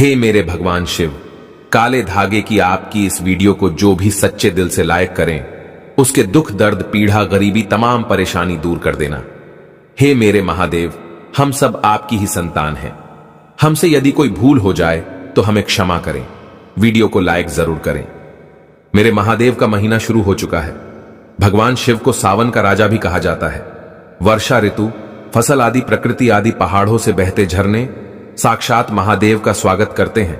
हे मेरे भगवान शिव, काले धागे की आपकी इस वीडियो को जो भी सच्चे दिल से लाइक करें, उसके दुख दर्द पीड़ा गरीबी तमाम परेशानी दूर कर देना। हे मेरे महादेव, हम सब आपकी ही संतान हैं। हमसे यदि कोई भूल हो जाए तो हमें क्षमा करें। वीडियो को लाइक जरूर करें। मेरे महादेव का महीना शुरू हो चुका है। भगवान शिव को सावन का राजा भी कहा जाता है। वर्षा ऋतु, फसल आदि, प्रकृति आदि, पहाड़ों से बहते झरने साक्षात महादेव का स्वागत करते हैं।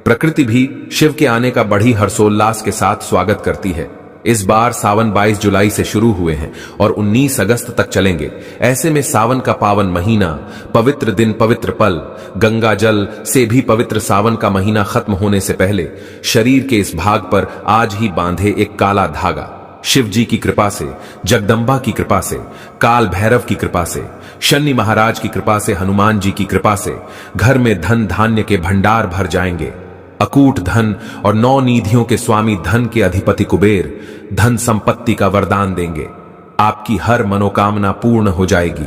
प्रकृति भी शिव के आने का बड़ी हर्षोल्लास के साथ स्वागत करती है। इस बार सावन 22 जुलाई से शुरू हुए हैं और 19 अगस्त तक चलेंगे। ऐसे में सावन का पावन महीना, पवित्र दिन, पवित्र पल, गंगा जल से भी पवित्र सावन का महीना खत्म होने से पहले शरीर के इस भाग पर आज ही बांधे एक काला धागा। शिव जी की कृपा से, जगदम्बा की कृपा से, काल भैरव की कृपा से, शनि महाराज की कृपा से, हनुमान जी की कृपा से घर में धन धान्य के भंडार भर जाएंगे। अकूट धन और 9 निधियों के स्वामी, धन के अधिपति कुबेर धन संपत्ति का वरदान देंगे। आपकी हर मनोकामना पूर्ण हो जाएगी।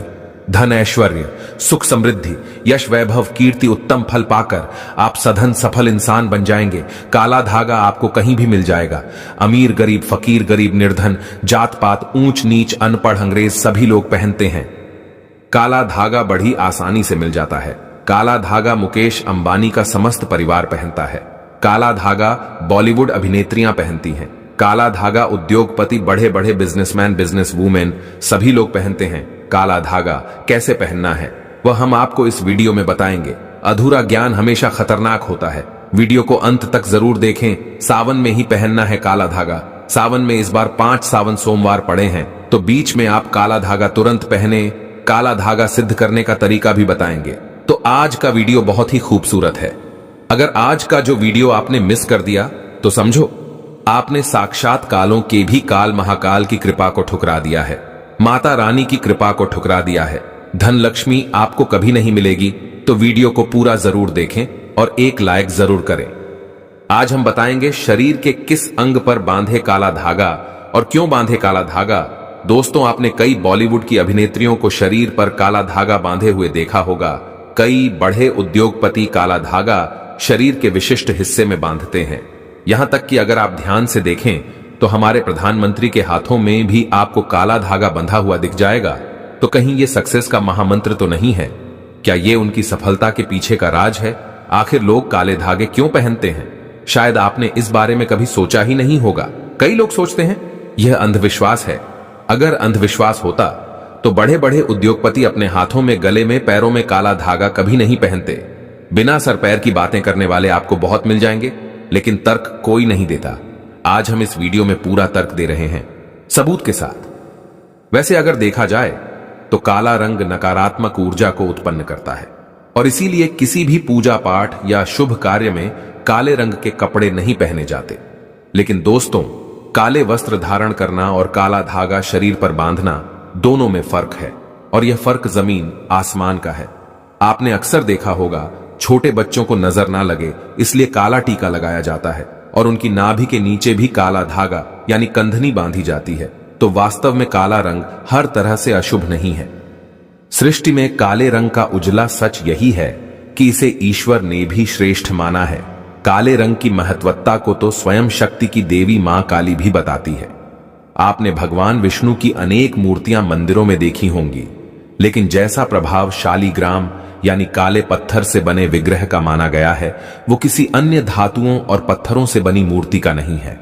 धन, ऐश्वर्य, सुख, समृद्धि, यश, वैभव, कीर्ति, उत्तम फल पाकर आप सधन सफल इंसान बन जाएंगे। काला धागा आपको कहीं भी मिल जाएगा। अमीर गरीब, फकीर गरीब, निर्धन, जात पात, ऊंच नीच, अनपढ़, अंग्रेज सभी लोग पहनते हैं। काला धागा बड़ी आसानी से मिल जाता है। काला धागा मुकेश अंबानी का समस्त परिवार पहनता है। काला धागा बॉलीवुड अभिनेत्रियां पहनती हैं। काला धागा उद्योगपति, बड़े बड़े बिजनेसमैन, बिजनेस वूमेन सभी लोग पहनते हैं। काला धागा कैसे पहनना है वह हम आपको इस वीडियो में बताएंगे। अधूरा ज्ञान हमेशा खतरनाक होता है। वीडियो को अंत तक जरूर देखें। सावन में ही पहनना है काला धागा। सावन में इस बार 5 सावन सोमवार पड़े हैं, तो बीच में आप काला धागा तुरंत पहने। काला धागा सिद्ध करने का तरीका भी बताएंगे। तो आज का वीडियो बहुत ही खूबसूरत है। अगर आज का जो वीडियो आपने मिस कर दिया तो समझो आपने साक्षात कालों के भी काल महाकाल की कृपा को ठुकरा दिया है। माता रानी की कृपा को ठुकरा दिया है। धन लक्ष्मी आपको कभी नहीं मिलेगी। तो वीडियो को पूरा जरूर देखें और एक लाइक जरूर करें। आज हम बताएंगे शरीर के किस अंग पर बांधे काला धागा और क्यों बांधे काला धागा। दोस्तों, आपने कई बॉलीवुड की अभिनेत्रियों को शरीर पर काला धागा बांधे हुए देखा होगा। कई बड़े उद्योगपति काला धागा शरीर के विशिष्ट हिस्से में बांधते हैं। यहां तक कि अगर आप ध्यान से देखें तो हमारे प्रधानमंत्री के हाथों में भी आपको काला धागा बंधा हुआ दिख जाएगा। तो कहीं ये सक्सेस का महामंत्र तो नहीं है? क्या ये उनकी सफलता के पीछे का राज है? आखिर लोग काले धागे क्यों पहनते हैं? शायद आपने इस बारे में कभी सोचा ही नहीं होगा। कई लोग सोचते हैं यह अंधविश्वास है। अगर अंधविश्वास होता तो बड़े बड़े उद्योगपति अपने हाथों में, गले में, पैरों में काला धागा कभी नहीं पहनते। बिना सर पैर की बातें करने वाले आपको बहुत मिल जाएंगे, लेकिन तर्क कोई नहीं देता। आज हम इस वीडियो में पूरा तर्क दे रहे हैं, सबूत के साथ। वैसे अगर देखा जाए तो काला रंग नकारात्मक ऊर्जा को उत्पन्न करता है और इसीलिए किसी भी पूजा पाठ या शुभ कार्य में काले रंग के कपड़े नहीं पहने जाते। लेकिन दोस्तों, काले वस्त्र धारण करना और काला धागा शरीर पर बांधना, दोनों में फर्क है और यह फर्क जमीन आसमान का है। आपने अक्सर देखा होगा छोटे बच्चों को नजर ना लगे इसलिए काला टीका लगाया जाता है और उनकी नाभि के नीचे भी काला धागा यानी कंधनी बांधी जाती है। तो वास्तव में काला रंग हर तरह से अशुभ नहीं है। सृष्टि में काले रंग का उजला सच यही है कि इसे ईश्वर ने भी श्रेष्ठ माना है। काले रंग की महत्वता को तो स्वयं शक्ति की देवी मां काली भी बताती है। आपने भगवान विष्णु की अनेक मूर्तियां मंदिरों में देखी होंगी, लेकिन जैसा प्रभाव शालिग्राम यानी काले पत्थर से बने विग्रह का माना गया है, वो किसी अन्य धातुओं और पत्थरों से बनी मूर्ति का नहीं है।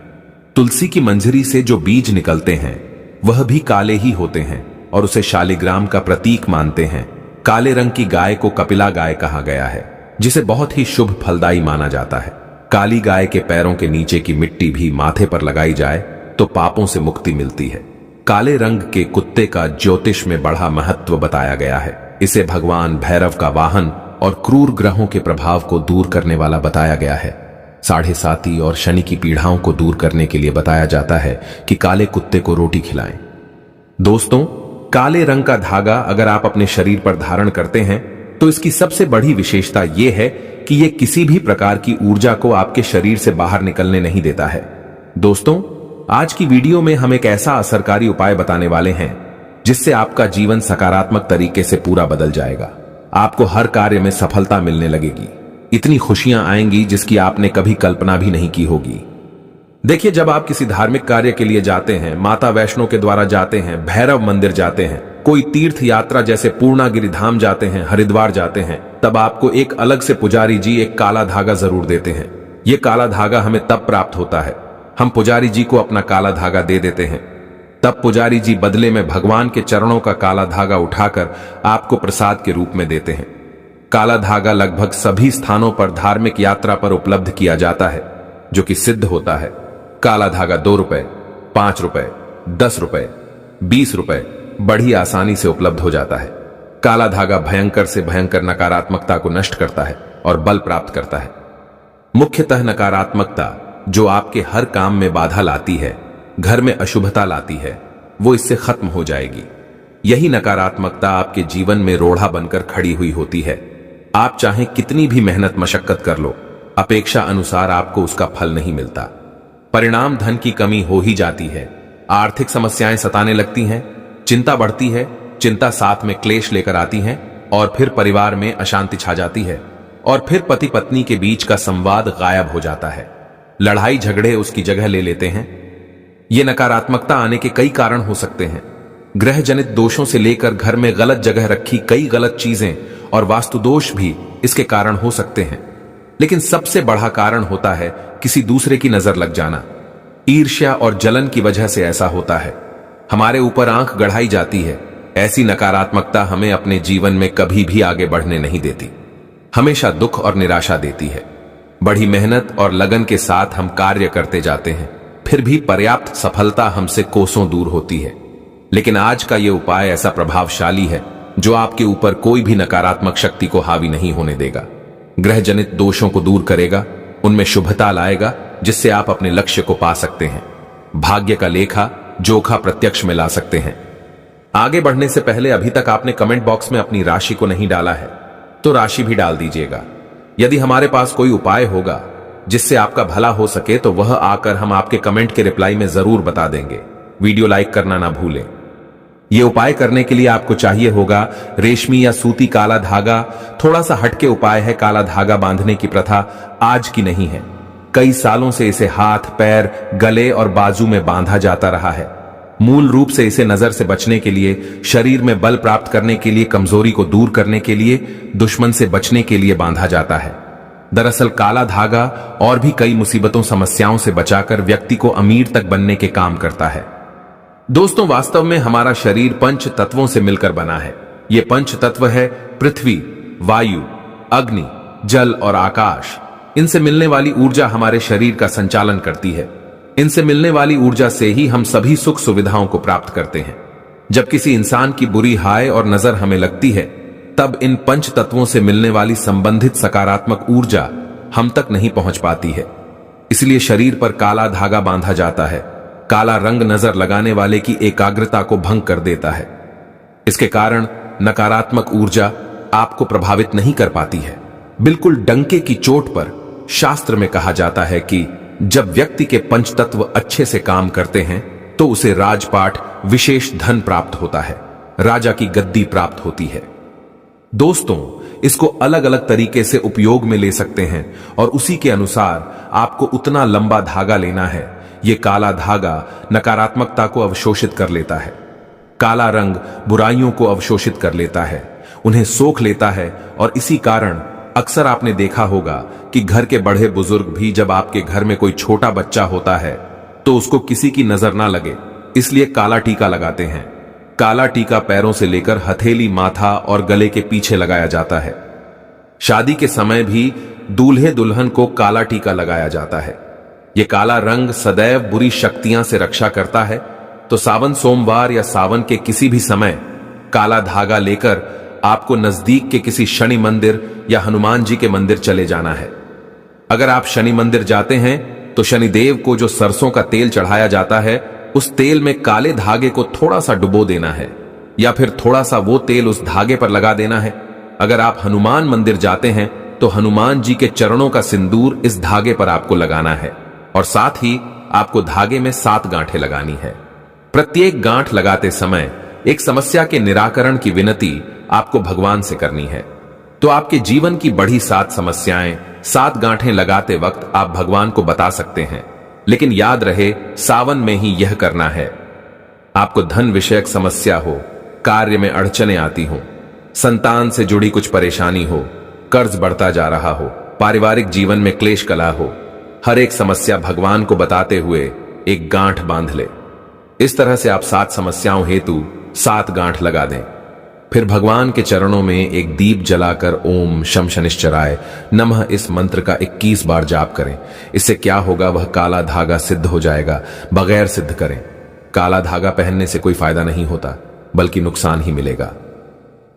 तुलसी की मंजरी से जो बीज निकलते हैं वह भी काले ही होते हैं और उसे शालिग्राम का प्रतीक मानते हैं। काले रंग की गाय को कपिला गाय कहा गया है, जिसे बहुत ही शुभ फलदायी माना जाता है। काली गाय के पैरों के नीचे की मिट्टी भी माथे पर लगाई जाए तो पापों से मुक्ति मिलती है। काले रंग के कुत्ते का ज्योतिष में बड़ा महत्व बताया गया है। इसे भगवान भैरव का वाहन और क्रूर ग्रहों के प्रभाव को दूर करने वाला बताया गया है। साढ़े साती और शनि की पीड़ाओं को दूर करने के लिए बताया जाता है कि काले कुत्ते को रोटी खिलाएं। दोस्तों, काले रंग का धागा अगर आप अपने शरीर पर धारण करते हैं तो इसकी सबसे बड़ी विशेषता यह है कि यह किसी भी प्रकार की ऊर्जा को आपके शरीर से बाहर निकलने नहीं देता है। दोस्तों, आज की वीडियो में हम एक ऐसा असरकारी उपाय बताने वाले हैं जिससे आपका जीवन सकारात्मक तरीके से पूरा बदल जाएगा। आपको हर कार्य में सफलता मिलने लगेगी। इतनी खुशियां आएंगी जिसकी आपने कभी कल्पना भी नहीं की होगी। देखिए, जब आप किसी धार्मिक कार्य के लिए जाते हैं, माता वैष्णो के द्वारा जाते हैं, भैरव मंदिर जाते हैं, कोई तीर्थ यात्रा जैसे पूर्णागिरि धाम जाते हैं, हरिद्वार जाते हैं, तब आपको एक अलग से पुजारी जी एक काला धागा जरूर देते हैं। ये काला धागा हमें तब प्राप्त होता है, हम पुजारी जी को अपना काला धागा दे देते हैं। तब पुजारी जी बदले में भगवान के चरणों का काला धागा उठाकर आपको प्रसाद के रूप में देते हैं। काला धागा लगभग सभी स्थानों पर धार्मिक यात्रा पर उपलब्ध किया जाता है, जो कि सिद्ध होता है। काला धागा 2 रुपए, 5 रुपए, 10 रुपए, 20 रुपए बड़ी आसानी से उपलब्ध हो जाता है। काला धागा भयंकर से भयंकर नकारात्मकता को नष्ट करता है और बल प्राप्त करता है। मुख्यतः नकारात्मकता जो आपके हर काम में बाधा लाती है, घर में अशुभता लाती है, वो इससे खत्म हो जाएगी। यही नकारात्मकता आपके जीवन में रोड़ा बनकर खड़ी हुई होती है। आप चाहे कितनी भी मेहनत मशक्कत कर लो, अपेक्षा अनुसार आपको उसका फल नहीं मिलता। परिणाम धन की कमी हो ही जाती है, आर्थिक समस्याएं सताने लगती हैं, चिंता बढ़ती है, चिंता साथ में क्लेश लेकर आती है, और फिर परिवार में अशांति छा जाती है, और फिर पति पत्नी के बीच का संवाद गायब हो जाता है। लड़ाई झगड़े उसकी जगह ले लेते हैं। ये नकारात्मकता आने के कई कारण हो सकते हैं। ग्रह जनित दोषों से लेकर घर में गलत जगह रखी कई गलत चीजें और वास्तु दोष भी इसके कारण हो सकते हैं। लेकिन सबसे बड़ा कारण होता है किसी दूसरे की नजर लग जाना। ईर्ष्या और जलन की वजह से ऐसा होता है। हमारे ऊपर आंख गढ़ाई जाती है। ऐसी नकारात्मकता हमें अपने जीवन में कभी भी आगे बढ़ने नहीं देती, हमेशा दुख और निराशा देती है। बड़ी मेहनत और लगन के साथ हम कार्य करते जाते हैं, फिर भी पर्याप्त सफलता हमसे कोसों दूर होती है। लेकिन आज का यह उपाय ऐसा प्रभावशाली है जो आपके ऊपर कोई भी नकारात्मक शक्ति को हावी नहीं होने देगा। ग्रह जनित दोषों को दूर करेगा, उनमें शुभता लाएगा, जिससे आप अपने लक्ष्य को पा सकते हैं। भाग्य का लेखा जोखा प्रत्यक्ष में ला सकते हैं। आगे बढ़ने से पहले अभी तक आपने कमेंट बॉक्स में अपनी राशि को नहीं डाला है तो राशि भी डाल दीजिएगा। यदि हमारे पास कोई उपाय होगा जिससे आपका भला हो सके तो वह आकर हम आपके कमेंट के रिप्लाई में जरूर बता देंगे। वीडियो लाइक करना ना भूलें। यह उपाय करने के लिए आपको चाहिए होगा रेशमी या सूती काला धागा। थोड़ा सा हटके उपाय है। काला धागा बांधने की प्रथा आज की नहीं है, कई सालों से इसे हाथ, पैर, गले और बाजू में बांधा जाता रहा है। मूल रूप से इसे नजर से बचने के लिए, शरीर में बल प्राप्त करने के लिए, कमजोरी को दूर करने के लिए, दुश्मन से बचने के लिए बांधा जाता है। दरअसल काला धागा और भी कई मुसीबतों समस्याओं से बचाकर व्यक्ति को अमीर तक बनने के काम करता है। दोस्तों, वास्तव में हमारा शरीर पंच तत्वों से मिलकर बना है। ये पंच तत्व है पृथ्वी, वायु, अग्नि, जल और आकाश। इनसे मिलने वाली ऊर्जा हमारे शरीर का संचालन करती है। इनसे मिलने वाली ऊर्जा से ही हम सभी सुख सुविधाओं को प्राप्त करते हैं। जब किसी इंसान की बुरी हाय और नजर हमें लगती है, तब इन पंच तत्वों से मिलने वाली संबंधित सकारात्मक ऊर्जा हम तक नहीं पहुंच पाती है। इसलिए शरीर पर काला धागा बांधा जाता है। काला रंग नजर लगाने वाले की एकाग्रता को भंग कर देता है। इसके कारण नकारात्मक ऊर्जा आपको प्रभावित नहीं कर पाती है। बिल्कुल डंके की चोट पर शास्त्र में कहा जाता है कि जब व्यक्ति के पंचतत्व अच्छे से काम करते हैं तो उसे राजपाट, विशेष धन प्राप्त होता है, राजा की गद्दी प्राप्त होती है। दोस्तों, इसको अलग अलग तरीके से उपयोग में ले सकते हैं और उसी के अनुसार आपको उतना लंबा धागा लेना है। यह काला धागा नकारात्मकता को अवशोषित कर लेता है। काला रंग बुराइयों को अवशोषित कर लेता है, उन्हें सोख लेता है। और इसी कारण अक्सर आपने देखा होगा कि घर के बड़े बुजुर्ग भी जब आपके घर में कोई छोटा बच्चा होता है तो उसको किसी की नजर ना लगे, इसलिए काला टीका लगाते हैं। काला टीका पैरों से लेकर हथेली, माथा और गले के पीछे लगाया जाता है। शादी के समय भी दूल्हे दुल्हन को काला टीका लगाया जाता है। यह काला रंग सदैव बुरी शक्तियां से रक्षा करता है। तो सावन सोमवार या सावन के किसी भी समय काला धागा लेकर आपको नजदीक के किसी शनि मंदिर या हनुमान जी के मंदिर चले जाना है। अगर आप शनि मंदिर जाते हैं तो शनिदेव को जो सरसों का तेल चढ़ाया जाता है, उस तेल में काले धागे को थोड़ा सा डुबो देना है या फिर थोड़ा सा वो तेल उस धागे पर लगा देना है। अगर आप हनुमान मंदिर जाते हैं तो हनुमान जी के चरणों का सिंदूर इस धागे पर आपको लगाना है और साथ ही आपको धागे में 7 गांठें लगानी है। प्रत्येक गांठ लगाते समय एक समस्या के निराकरण की विनती आपको भगवान से करनी है। तो आपके जीवन की बढ़ी 7 समस्याएं 7 गांठें लगाते वक्त आप भगवान को बता सकते हैं। लेकिन याद रहे, सावन में ही यह करना है। आपको धन विषयक समस्या हो, कार्य में अड़चने आती हो, संतान से जुड़ी कुछ परेशानी हो, कर्ज बढ़ता जा रहा हो, पारिवारिक जीवन में क्लेश कला हो, हर एक समस्या भगवान को बताते हुए एक गांठ बांध ले। इस तरह से आप 7 समस्याओं हेतु 7 गांठ लगा दें। फिर भगवान के चरणों में एक दीप जलाकर ओम शम शनिश्चराय नमः इस मंत्र का 21 बार जाप करें। इससे क्या होगा, वह काला धागा सिद्ध हो जाएगा। बगैर सिद्ध करें। काला धागा पहनने से कोई फायदा नहीं होता, बल्कि नुकसान ही मिलेगा।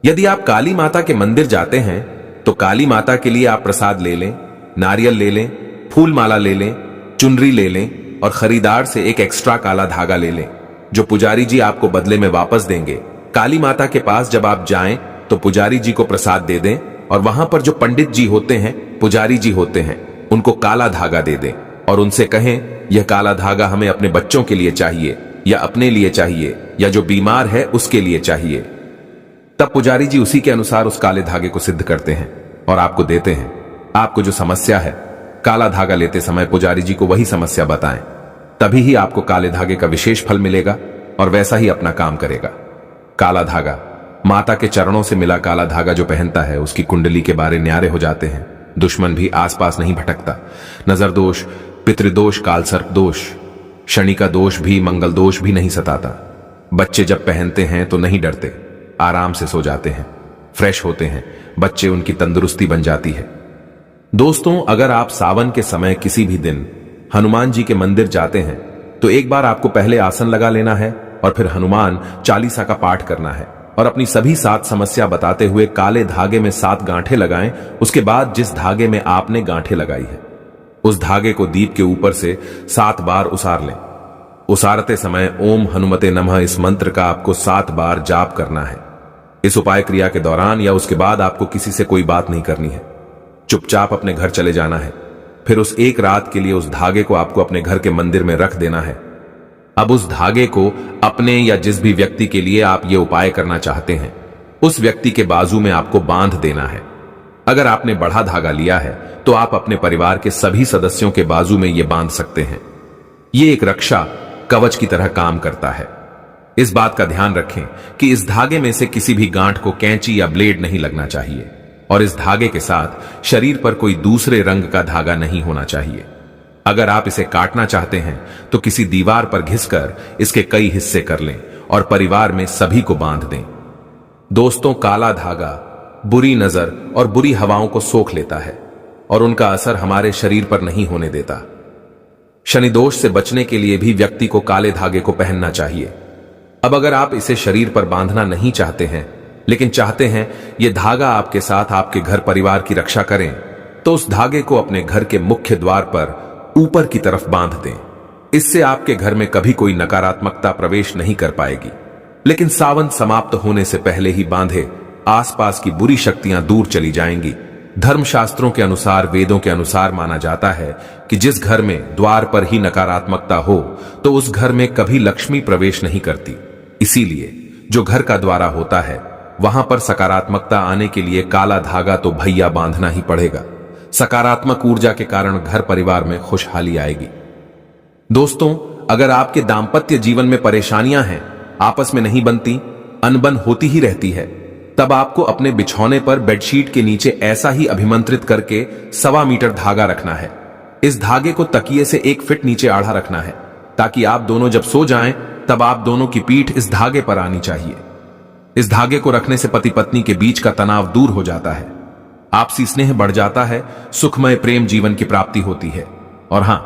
यदि आप काली माता के मंदिर जाते हैं तो काली माता के लिए आप प्रसाद ले लें, नारियल ले लें, फूल माला ले लें, चुनरी ले लें और खरीदार से एक एक्स्ट्रा काला धागा ले लें, जो पुजारी जी आपको बदले में वापस देंगे। काली माता के पास जब आप जाएं तो पुजारी जी को प्रसाद दे दें और वहां पर जो पंडित जी होते हैं, पुजारी जी होते हैं, उनको काला धागा दे दें और उनसे कहें, यह काला धागा हमें अपने बच्चों के लिए चाहिए या अपने लिए चाहिए या जो बीमार है उसके लिए चाहिए। तब पुजारी जी उसी के अनुसार उस काले धागे को सिद्ध करते हैं और आपको देते हैं। आपको जो समस्या है, काला धागा लेते समय पुजारी जी को वही समस्या बताएं, तभी ही आपको काले धागे का विशेष फल मिलेगा और वैसा ही अपना काम करेगा। काला धागा, माता के चरणों से मिला काला धागा जो पहनता है, उसकी कुंडली के बारे न्यारे हो जाते हैं। दुश्मन भी आसपास नहीं भटकता। नजर दोष, पितृदोष, कालसर्प दोष, शनि का दोष भी, मंगल दोष भी नहीं सताता। बच्चे जब पहनते हैं तो नहीं डरते, आराम से सो जाते हैं, फ्रेश होते हैं बच्चे, उनकी तंदुरुस्ती बन जाती है। दोस्तों, अगर आप सावन के समय किसी भी दिन हनुमान जी के मंदिर जाते हैं तो एक बार आपको पहले आसन लगा लेना है और फिर हनुमान चालीसा का पाठ करना है और अपनी सभी 7 समस्या बताते हुए काले धागे में 7 गांठें लगाएं। उसके बाद जिस धागे में आपने गांठें लगाई है, उस धागे को दीप के ऊपर से 7 बार उसार लें। उसारते समय ओम हनुमते नमः इस मंत्र का आपको 7 बार जाप करना है। इस उपाय क्रिया के दौरान या उसके बाद आपको किसी से कोई बात नहीं करनी है। चुपचाप अपने घर चले जाना है। फिर उस एक रात के लिए उस धागे को आपको अपने घर के मंदिर में रख देना है। अब उस धागे को अपने या जिस भी व्यक्ति के लिए आप ये उपाय करना चाहते हैं, उस व्यक्ति के बाजू में आपको बांध देना है। अगर आपने बड़ा धागा लिया है तो आप अपने परिवार के सभी सदस्यों के बाजू में ये बांध सकते हैं। ये एक रक्षा कवच की तरह काम करता है। इस बात का ध्यान रखें कि इस धागे में से किसी भी गांठ को कैंची या ब्लेड नहीं लगना चाहिए और इस धागे के साथ शरीर पर कोई दूसरे रंग का धागा नहीं होना चाहिए। अगर आप इसे काटना चाहते हैं तो किसी दीवार पर घिसकर इसके कई हिस्से कर लें और परिवार में सभी को बांध दें। दोस्तों, काला धागा बुरी नजर और बुरी हवाओं को सोख लेता है और उनका असर हमारे शरीर पर नहीं होने देता। शनि दोष से बचने के लिए भी व्यक्ति को काले धागे को पहनना चाहिए। अब अगर आप इसे शरीर पर बांधना नहीं चाहते हैं, लेकिन चाहते हैं यह धागा आपके साथ आपके घर परिवार की रक्षा करें, तो उस धागे को अपने घर के मुख्य द्वार पर ऊपर की तरफ बांध दें। इससे आपके घर में कभी कोई नकारात्मकता प्रवेश नहीं कर पाएगी। लेकिन सावन समाप्त होने से पहले ही बांधे, आसपास की बुरी शक्तियां दूर चली जाएंगी। धर्मशास्त्रों के अनुसार, वेदों के अनुसार माना जाता है कि जिस घर में द्वार पर ही नकारात्मकता हो तो उस घर में कभी लक्ष्मी प्रवेश नहीं करती। इसीलिए जो घर का द्वारा होता है वहां पर सकारात्मकता आने के लिए काला धागा तो भैया बांधना ही पड़ेगा। सकारात्मक ऊर्जा के कारण घर परिवार में खुशहाली आएगी। दोस्तों, अगर आपके दांपत्य जीवन में परेशानियां हैं, आपस में नहीं बनती, अनबन होती ही रहती है, तब आपको अपने बिछौने पर बेडशीट के नीचे ऐसा ही अभिमंत्रित करके 1.25 मीटर धागा रखना है। इस धागे को तकिए से 1 फीट नीचे आढ़ा रखना है ताकि आप दोनों जब सो जाएं तब आप दोनों की पीठ इस धागे पर आनी चाहिए। इस धागे को रखने से पति पत्नी के बीच का तनाव दूर हो जाता है, आपसी स्नेह बढ़ जाता है, सुखमय प्रेम जीवन की प्राप्ति होती है। और हां,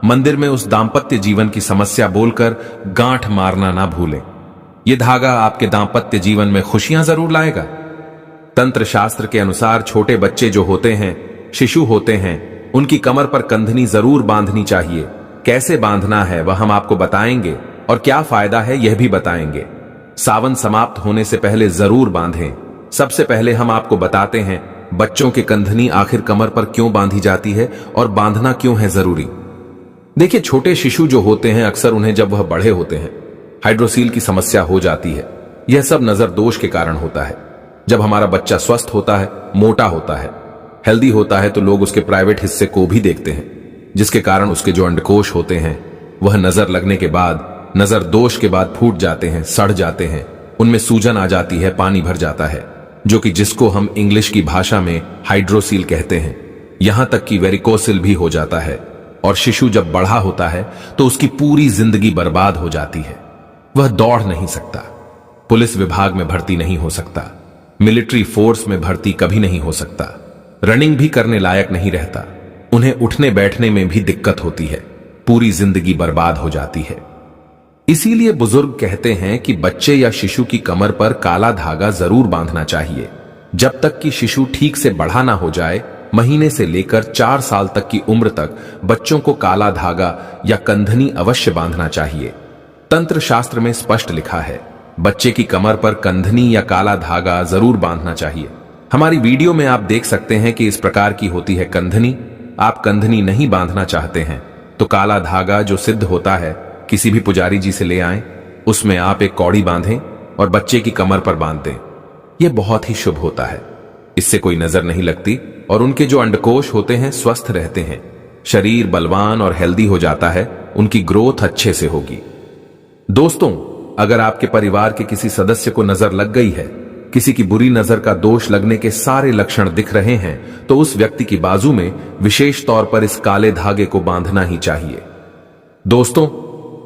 मंदिर में उस दांपत्य जीवन की समस्या बोलकर गांठ मारना ना भूलें। यह धागा आपके दांपत्य जीवन में खुशियां जरूर लाएगा। तंत्र शास्त्र के अनुसार छोटे बच्चे जो होते हैं, शिशु होते हैं, उनकी कमर पर कंधनी जरूर बांधनी चाहिए। कैसे बांधना है वह हम आपको बताएंगे और क्या फायदा है यह भी बताएंगे। सावन समाप्त होने से पहले जरूर बांधें। सबसे पहले हम आपको बताते हैं बच्चों के कंधनी आखिर कमर पर क्यों बांधी जाती है और बांधना क्यों है जरूरी। देखिए, छोटे शिशु जो होते हैं, अक्सर उन्हें जब वह बड़े होते हैं हाइड्रोसील की समस्या हो जाती है। यह सब नजर दोष के कारण होता है। जब हमारा बच्चा स्वस्थ होता है, मोटा होता है, हेल्दी होता है, तो लोग उसके प्राइवेट हिस्से को भी देखते हैं, जिसके कारण उसके जो अंडकोश होते हैं वह नजर लगने के बाद, नजर दोष के बाद फूट जाते हैं, सड़ जाते हैं, उनमें सूजन आ जाती है, पानी भर जाता है, जो कि जिसको हम इंग्लिश की भाषा में हाइड्रोसील कहते हैं। यहां तक कि वेरिकोसिल भी हो जाता है, और शिशु जब बड़ा होता है तो उसकी पूरी जिंदगी बर्बाद हो जाती है। वह दौड़ नहीं सकता, पुलिस विभाग में भर्ती नहीं हो सकता, मिलिट्री फोर्स में भर्ती कभी नहीं हो सकता, रनिंग भी करने लायक नहीं रहता, उन्हें उठने बैठने में भी दिक्कत होती है, पूरी जिंदगी बर्बाद हो जाती है। इसीलिए बुजुर्ग कहते हैं कि बच्चे या शिशु की कमर पर काला धागा जरूर बांधना चाहिए। जब तक कि शिशु ठीक से बड़ा ना हो जाए, महीने से लेकर 4 साल तक की उम्र तक बच्चों को काला धागा या कंधनी अवश्य बांधना चाहिए। तंत्र शास्त्र में स्पष्ट लिखा है, बच्चे की कमर पर कंधनी या काला धागा जरूर बांधना चाहिए। हमारी वीडियो में आप देख सकते हैं कि इस प्रकार की होती है कंधनी। आप कंधनी नहीं बांधना चाहते हैं तो काला धागा जो सिद्ध होता है किसी भी पुजारी जी से ले आएं, उसमें आप एक कौड़ी बांधें और बच्चे की कमर पर बांध दें। यह बहुत ही शुभ होता है, इससे कोई नजर नहीं लगती और उनके जो अंडकोश होते हैं स्वस्थ रहते हैं, शरीर बलवान और हेल्दी हो जाता है, उनकी ग्रोथ अच्छे से होगी। दोस्तों, अगर आपके परिवार के किसी सदस्य को नजर लग गई है, किसी की बुरी नजर का दोष लगने के सारे लक्षण दिख रहे हैं, तो उस व्यक्ति की बाजू में विशेष तौर पर इस काले धागे को बांधना ही चाहिए। दोस्तों,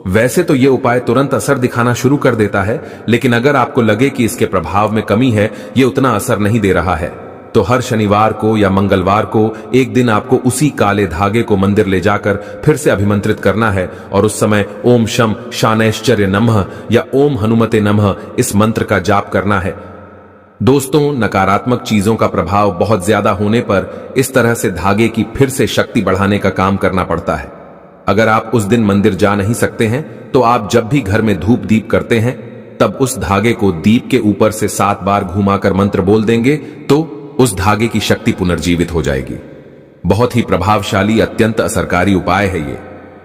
वैसे तो यह उपाय तुरंत असर दिखाना शुरू कर देता है, लेकिन अगर आपको लगे कि इसके प्रभाव में कमी है, यह उतना असर नहीं दे रहा है, तो हर शनिवार को या मंगलवार को एक दिन आपको उसी काले धागे को मंदिर ले जाकर फिर से अभिमंत्रित करना है और उस समय ओम शम शानैश्चर्य नमः या ओम हनुमते नमः इस मंत्र का जाप करना है। दोस्तों, नकारात्मक चीजों का प्रभाव बहुत ज्यादा होने पर इस तरह से धागे की फिर से शक्ति बढ़ाने का काम करना पड़ता है। अगर आप उस दिन मंदिर जा नहीं सकते हैं तो आप जब भी घर में धूप दीप करते हैं तब उस धागे को दीप के ऊपर से 7 बार घुमाकर मंत्र बोल देंगे तो उस धागे की शक्ति पुनर्जीवित हो जाएगी। बहुत ही प्रभावशाली, अत्यंत असरकारी उपाय है ये।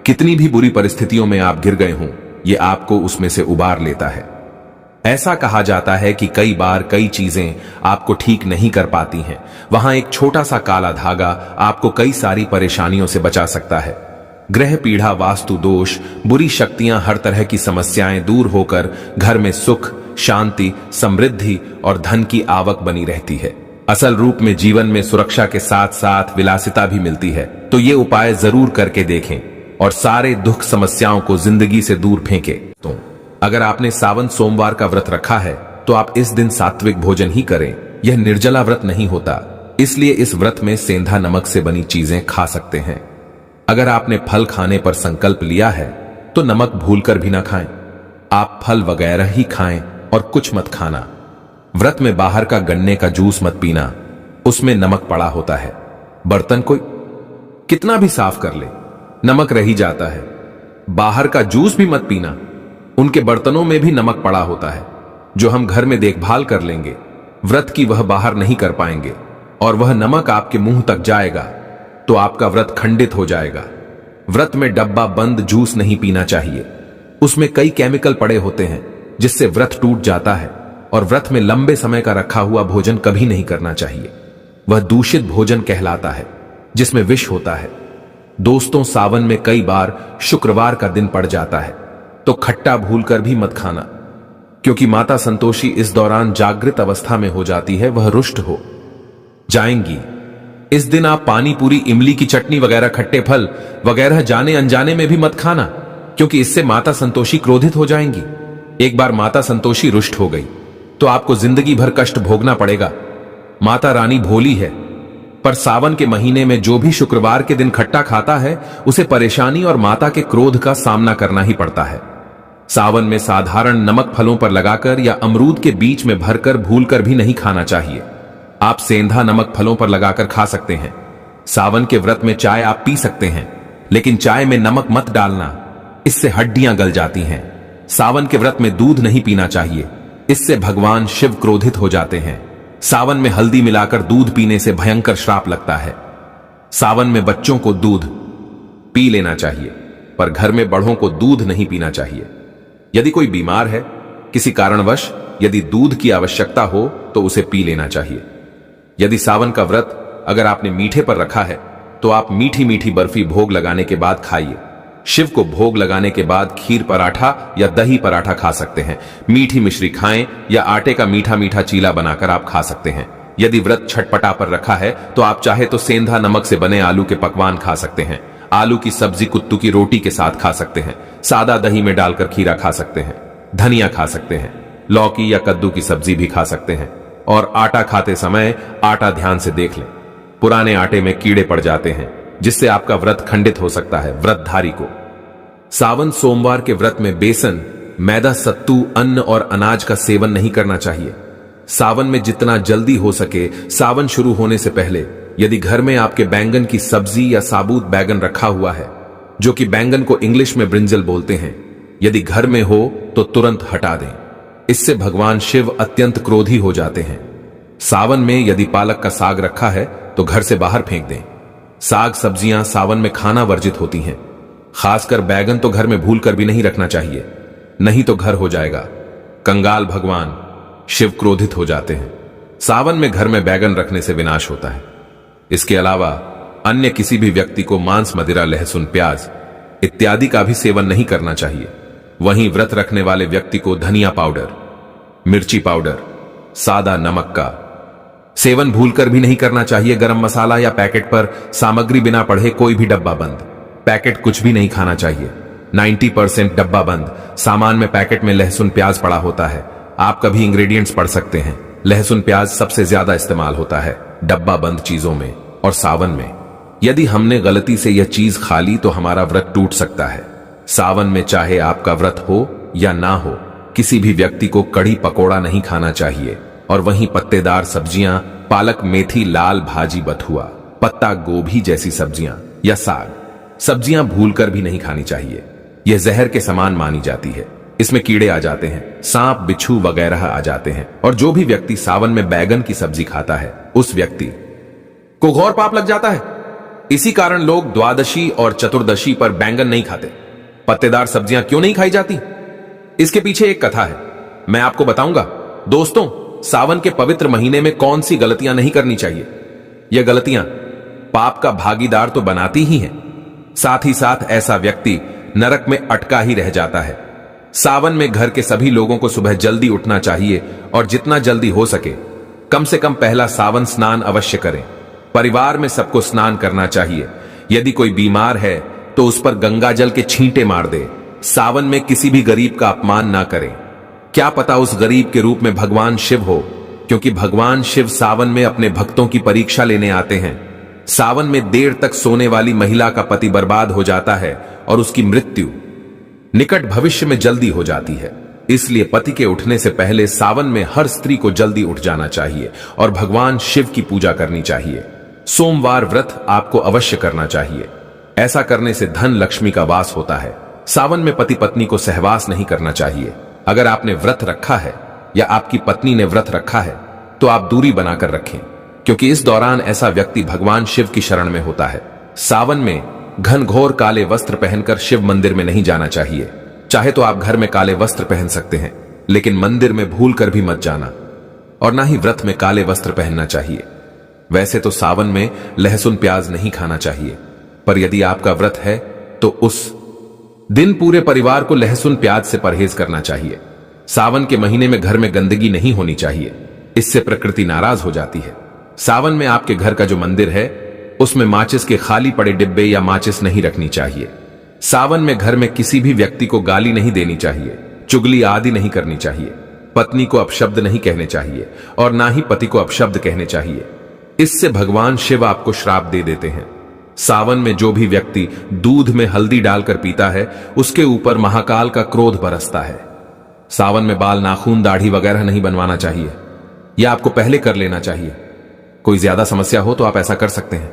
कितनी भी बुरी परिस्थितियों में आप गिर गए हों, ये आपको उसमें से उबार लेता है। ऐसा कहा जाता है कि कई बार कई चीजें आपको ठीक नहीं कर पाती हैं, वहां एक छोटा सा काला धागा आपको कई सारी परेशानियों से बचा सकता है। ग्रह पीढ़ा, वास्तु दोष, बुरी शक्तियां, हर तरह की समस्याएं दूर होकर घर में सुख, शांति, समृद्धि और धन की आवक बनी रहती है। असल रूप में जीवन में सुरक्षा के साथ साथ विलासिता भी मिलती है। तो ये उपाय जरूर करके देखें और सारे दुख समस्याओं को जिंदगी से दूर फेंकें। तो अगर आपने सावन सोमवार का व्रत रखा है तो आप इस दिन सात्विक भोजन ही करें। यह निर्जला व्रत नहीं होता, इसलिए इस व्रत में सेंधा नमक से बनी चीजें खा सकते हैं। अगर आपने फल खाने पर संकल्प लिया है तो नमक भूलकर भी ना खाएं। आप फल वगैरह ही खाएं और कुछ मत खाना। व्रत में बाहर का गन्ने का जूस मत पीना, उसमें नमक पड़ा होता है। बर्तन कोई कितना भी साफ कर ले, नमक रह ही जाता है। बाहर का जूस भी मत पीना, उनके बर्तनों में भी नमक पड़ा होता है, जो हम घर में देखभाल कर लेंगे, व्रत की वह बाहर नहीं कर पाएंगे और वह नमक आपके मुंह तक जाएगा तो आपका व्रत खंडित हो जाएगा। व्रत में डब्बा बंद जूस नहीं पीना चाहिए, उसमें कई केमिकल पड़े होते हैं जिससे व्रत टूट जाता है। और व्रत में लंबे समय का रखा हुआ भोजन कभी नहीं करना चाहिए, वह दूषित भोजन कहलाता है जिसमें विष होता है। दोस्तों, सावन में कई बार शुक्रवार का दिन पड़ जाता है तो खट्टा भूलकर भी मत खाना, क्योंकि माता संतोषी इस दौरान जागृत अवस्था में हो जाती है, वह रुष्ट हो जाएंगी। इस दिन आप पानी पूरी, इमली की चटनी वगैरह, खट्टे फल वगैरह जाने अनजाने में भी मत खाना, क्योंकि इससे माता संतोषी क्रोधित हो जाएंगी। एक बार माता संतोषी रुष्ट हो गई तो आपको जिंदगी भर कष्ट भोगना पड़ेगा। माता रानी भोली है, पर सावन के महीने में जो भी शुक्रवार के दिन खट्टा खाता है उसे परेशानी और माता के क्रोध का सामना करना ही पड़ता है। सावन में साधारण नमक फलों पर लगाकर या अमरूद के बीच में भरकर भूलकर भी नहीं खाना चाहिए। आप सेंधा नमक फलों पर लगाकर खा सकते हैं। सावन के व्रत में चाय आप पी सकते हैं, लेकिन चाय में नमक मत डालना, इससे हड्डियां गल जाती हैं। सावन के व्रत में दूध नहीं पीना चाहिए, इससे भगवान शिव क्रोधित हो जाते हैं। सावन में हल्दी मिलाकर दूध पीने से भयंकर श्राप लगता है। सावन में बच्चों को दूध पी लेना चाहिए, पर घर में बड़ों को दूध नहीं पीना चाहिए। यदि कोई बीमार है, किसी कारणवश यदि दूध की आवश्यकता हो तो उसे पी लेना चाहिए। यदि सावन का व्रत अगर आपने मीठे पर रखा है तो आप मीठी मीठी बर्फी भोग लगाने के बाद खाइए। शिव को भोग लगाने के बाद खीर पराठा या दही पराठा खा सकते हैं। मीठी मिश्री खाएं या आटे का मीठा मीठा चीला बनाकर आप खा सकते हैं। यदि व्रत छटपटा पर रखा है तो आप चाहे तो सेंधा नमक से बने आलू के पकवान खा सकते हैं। आलू की सब्जी कुत्तू की रोटी के साथ खा सकते हैं। सादा दही में डालकर खीरा खा सकते हैं। धनिया खा सकते हैं। लौकी या कद्दू की सब्जी भी खा सकते हैं। और आटा खाते समय आटा ध्यान से देख लें, पुराने आटे में कीड़े पड़ जाते हैं जिससे आपका व्रत खंडित हो सकता है। व्रतधारी को सावन सोमवार के व्रत में बेसन, मैदा, सत्तू, अन्न और अनाज का सेवन नहीं करना चाहिए। सावन में जितना जल्दी हो सके सावन शुरू होने से पहले यदि घर में आपके बैंगन की सब्जी या साबुत बैंगन रखा हुआ है, जो कि बैंगन को इंग्लिश में ब्रिंजल बोलते हैं, यदि घर में हो तो तुरंत हटा दें। इससे भगवान शिव अत्यंत क्रोधी हो जाते हैं। सावन में यदि पालक का साग रखा है तो घर से बाहर फेंक दें। साग सब्जियां सावन में खाना वर्जित होती हैं। खासकर बैगन तो घर में भूलकर भी नहीं रखना चाहिए, नहीं तो घर हो जाएगा कंगाल। भगवान शिव क्रोधित हो जाते हैं। सावन में घर में बैगन रखने से विनाश होता है। इसके अलावा अन्य किसी भी व्यक्ति को मांस, मदिरा, लहसुन, प्याज इत्यादि का भी सेवन नहीं करना चाहिए। वहीं व्रत रखने वाले व्यक्ति को धनिया पाउडर, मिर्ची पाउडर, सादा नमक का सेवन भूलकर भी नहीं करना चाहिए। गरम मसाला या पैकेट पर सामग्री बिना पढ़े कोई भी डब्बा बंद पैकेट कुछ भी नहीं खाना चाहिए। 90% डब्बा बंद सामान में पैकेट में लहसुन प्याज पड़ा होता है। आप कभी इंग्रेडिएंट्स पढ़ सकते हैं। लहसुन प्याज सबसे ज्यादा इस्तेमाल होता है डब्बा बंद चीजों में। और सावन में यदि हमने गलती से यह चीज खा ली तो हमारा व्रत टूट सकता है। सावन में चाहे आपका व्रत हो या ना हो, किसी भी व्यक्ति को कढ़ी पकोड़ा नहीं खाना चाहिए। और वहीं पत्तेदार सब्जियां, पालक, मेथी, लाल भाजी, बथुआ, पत्ता गोभी जैसी सब्जियां या साग सब्जियां भूलकर भी नहीं खानी चाहिए। यह जहर के समान मानी जाती है। इसमें कीड़े आ जाते हैं, सांप, बिच्छू वगैरह आ जाते हैं। और जो भी व्यक्ति सावन में बैगन की सब्जी खाता है उस व्यक्ति को घोर पाप लग जाता है। इसी कारण लोग द्वादशी और चतुर्दशी पर बैंगन नहीं खाते। पत्तेदार सब्जियां क्यों नहीं खाई जाती? इसके पीछे एक कथा है, मैं आपको बताऊंगा। दोस्तों, सावन के पवित्र महीने में कौन सी गलतियां नहीं करनी चाहिए? यह गलतियां पाप का भागीदार तो बनाती ही हैं, साथ ही साथ ऐसा व्यक्ति नरक में अटका ही रह जाता है। सावन में घर के सभी लोगों को सुबह जल्दी उठना चाहिए और जितना जल्दी हो सके कम से कम पहला सावन स्नान अवश्य करें। परिवार में सबको स्नान करना चाहिए। यदि कोई बीमार है तो उस पर गंगा जल के छींटे मार दे। सावन में किसी भी गरीब का अपमान ना करें। क्या पता उस गरीब के रूप में भगवान शिव हो, क्योंकि भगवान शिव सावन में अपने भक्तों की परीक्षा लेने आते हैं। सावन में देर तक सोने वाली महिला का पति बर्बाद हो जाता है और उसकी मृत्यु निकट भविष्य में जल्दी हो जाती है। इसलिए पति के उठने से पहले सावन में हर स्त्री को जल्दी उठ जाना चाहिए और भगवान शिव की पूजा करनी चाहिए। सोमवार व्रत आपको अवश्य करना चाहिए। ऐसा करने से धन लक्ष्मी का वास होता है। सावन में पति पत्नी को सहवास नहीं करना चाहिए। अगर आपने व्रत रखा है या आपकी पत्नी ने व्रत रखा है तो आप दूरी बनाकर रखें, क्योंकि इस दौरान ऐसा व्यक्ति भगवान शिव की शरण में होता है। सावन में घनघोर काले वस्त्र पहनकर शिव मंदिर में नहीं जाना चाहिए। चाहे तो आप घर में काले वस्त्र पहन सकते हैं, लेकिन मंदिर में भूल कर भी मत जाना। और ना ही व्रत में काले वस्त्र पहनना चाहिए। वैसे तो सावन में लहसुन प्याज नहीं खाना चाहिए, पर यदि आपका व्रत है तो उस दिन पूरे परिवार को लहसुन प्याज से परहेज करना चाहिए। सावन के महीने में घर में गंदगी नहीं होनी चाहिए, इससे प्रकृति नाराज हो जाती है। सावन में आपके घर का जो मंदिर है उसमें माचिस के खाली पड़े डिब्बे या माचिस नहीं रखनी चाहिए। सावन में घर में किसी भी व्यक्ति को गाली नहीं देनी चाहिए, चुगली आदि नहीं करनी चाहिए। पत्नी को अपशब्द नहीं कहने चाहिए और ना ही पति को अपशब्द कहने चाहिए। इससे भगवान शिव आपको श्राप दे देते हैं। सावन में जो भी व्यक्ति दूध में हल्दी डालकर पीता है उसके ऊपर महाकाल का क्रोध बरसता है। सावन में बाल, नाखून, दाढ़ी वगैरह नहीं बनवाना चाहिए। यह आपको पहले कर लेना चाहिए। कोई ज्यादा समस्या हो तो आप ऐसा कर सकते हैं,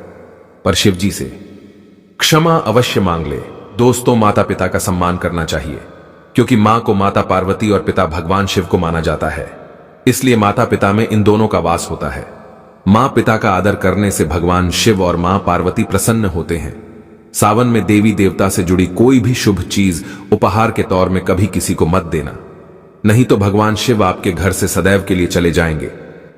पर शिव जी से क्षमा अवश्य मांग ले। दोस्तों, माता पिता का सम्मान करना चाहिए, क्योंकि मां को माता पार्वती और पिता भगवान शिव को माना जाता है। इसलिए माता पिता में इन दोनों का वास होता है। मां पिता का आदर करने से भगवान शिव और मां पार्वती प्रसन्न होते हैं। सावन में देवी देवता से जुड़ी कोई भी शुभ चीज उपहार के तौर में कभी किसी को मत देना, नहीं तो भगवान शिव आपके घर से सदैव के लिए चले जाएंगे।